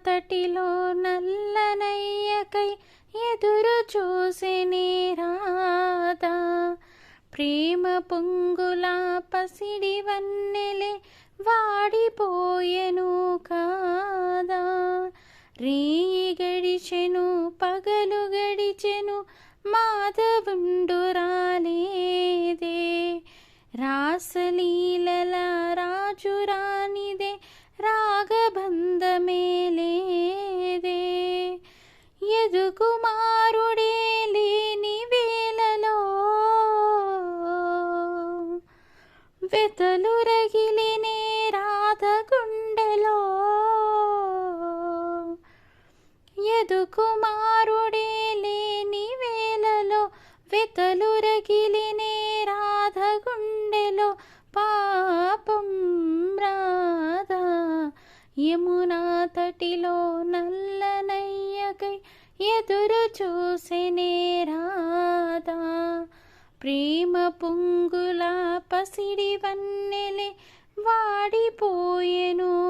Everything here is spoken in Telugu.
తటిలో నల్లనయ్యకై ఎదురు చూసెనే రాధా. ప్రేమ పొంగుల పసిడి వన్నెలే వాడిపోయెను కాదా. రేయి గడిచెను పగలు గడిచెను మాధవుండు రాలేదే. రాసలీలల రాజు రానిదే రాగబంధమే లేదే. యదుకుమారుడే లేని వేళలో వెతలు రగిలినే రాధ గుండెలో. యదుకుమారుడే లేని వేళలో వెతలు రగిలినే రాధ గుండెలో. పాపం రాధా యమునా తటిలో నల్లనయ్యకై ఎదురు చూసెనే రాధా. ప్రేమ పొంగుల పసిడి వన్నెలే వాడిపోయెను